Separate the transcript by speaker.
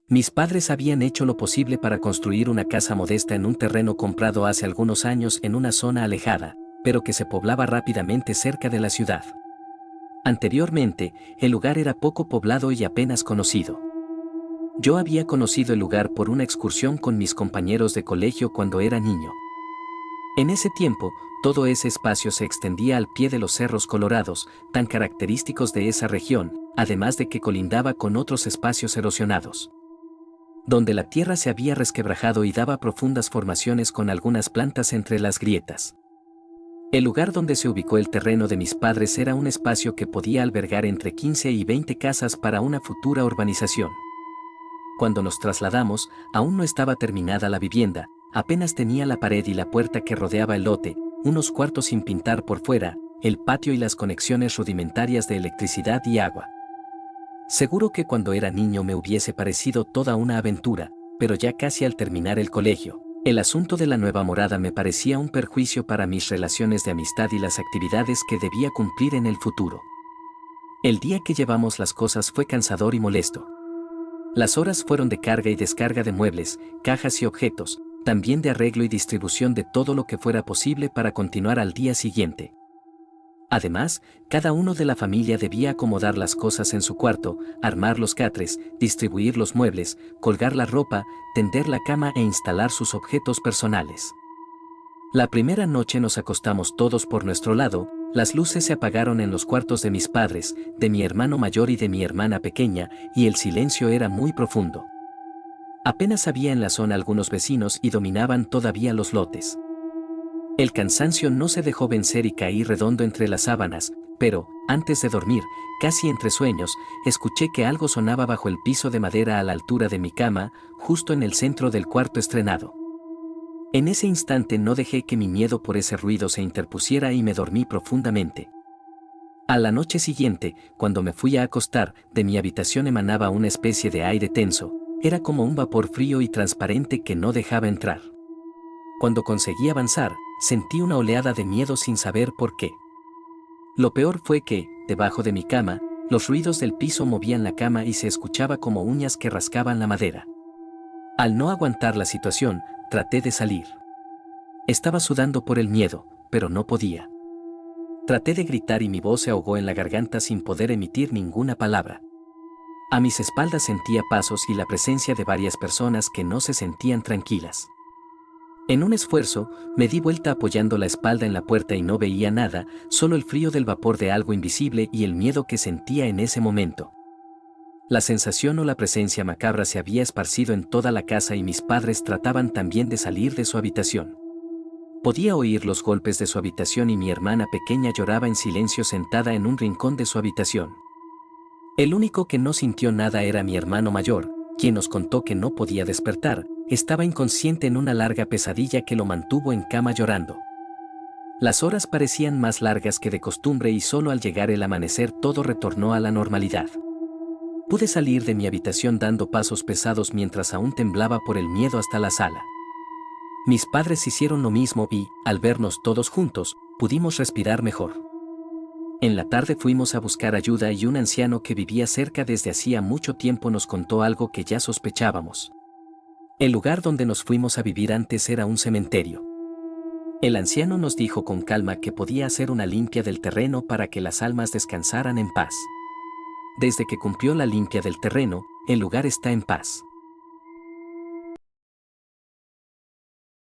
Speaker 1: Mis padres habían hecho lo posible para construir una casa modesta en un terreno comprado hace algunos años en una zona alejada, pero que se poblaba rápidamente cerca de la ciudad. Anteriormente, el lugar era poco poblado y apenas conocido. Yo había conocido el lugar por una excursión con mis compañeros de colegio cuando era niño. En ese tiempo, todo ese espacio se extendía al pie de los cerros colorados, tan característicos de esa región, además de que colindaba con otros espacios erosionados, donde la tierra se había resquebrajado y daba profundas formaciones con algunas plantas entre las grietas. El lugar donde se ubicó el terreno de mis padres era un espacio que podía albergar entre 15 y 20 casas para una futura urbanización. Cuando nos trasladamos, aún no estaba terminada la vivienda, apenas tenía la pared y la puerta que rodeaba el lote, unos cuartos sin pintar por fuera, el patio y las conexiones rudimentarias de electricidad y agua. Seguro que cuando era niño me hubiese parecido toda una aventura, pero ya casi al terminar el colegio, el asunto de la nueva morada me parecía un perjuicio para mis relaciones de amistad y las actividades que debía cumplir en el futuro. El día que llevamos las cosas fue cansador y molesto. Las horas fueron de carga y descarga de muebles, cajas y objetos, también de arreglo y distribución de todo lo que fuera posible para continuar al día siguiente. Además, cada uno de la familia debía acomodar las cosas en su cuarto, armar los catres, distribuir los muebles, colgar la ropa, tender la cama e instalar sus objetos personales. La primera noche nos acostamos todos por nuestro lado, las luces se apagaron en los cuartos de mis padres, de mi hermano mayor y de mi hermana pequeña, y el silencio era muy profundo. Apenas había en la zona algunos vecinos y dominaban todavía los lotes. El cansancio no se dejó vencer y caí redondo entre las sábanas, pero, antes de dormir, casi entre sueños, escuché que algo sonaba bajo el piso de madera a la altura de mi cama, justo en el centro del cuarto estrenado. En ese instante no dejé que mi miedo por ese ruido se interpusiera y me dormí profundamente. A la noche siguiente, cuando me fui a acostar, de mi habitación emanaba una especie de aire tenso, era como un vapor frío y transparente que no dejaba entrar. Cuando conseguí avanzar, sentí una oleada de miedo sin saber por qué. Lo peor fue que, debajo de mi cama, los ruidos del piso movían la cama y se escuchaba como uñas que rascaban la madera. Al no aguantar la situación, traté de salir. Estaba sudando por el miedo, pero no podía. Traté de gritar y mi voz se ahogó en la garganta sin poder emitir ninguna palabra. A mis espaldas sentía pasos y la presencia de varias personas que no se sentían tranquilas. En un esfuerzo, me di vuelta apoyando la espalda en la puerta y no veía nada, solo el frío del vapor de algo invisible y el miedo que sentía en ese momento. La sensación o la presencia macabra se había esparcido en toda la casa y mis padres trataban también de salir de su habitación. Podía oír los golpes de su habitación y mi hermana pequeña lloraba en silencio sentada en un rincón de su habitación. El único que no sintió nada era mi hermano mayor, quien nos contó que no podía despertar, estaba inconsciente en una larga pesadilla que lo mantuvo en cama llorando. Las horas parecían más largas que de costumbre y solo al llegar el amanecer todo retornó a la normalidad. Pude salir de mi habitación dando pasos pesados mientras aún temblaba por el miedo hasta la sala. Mis padres hicieron lo mismo y, al vernos todos juntos, pudimos respirar mejor. En la tarde fuimos a buscar ayuda y un anciano que vivía cerca desde hacía mucho tiempo nos contó algo que ya sospechábamos. El lugar donde nos fuimos a vivir antes era un cementerio. El anciano nos dijo con calma que podía hacer una limpia del terreno para que las almas descansaran en paz. Desde que cumplió la limpia del terreno, el lugar está en paz.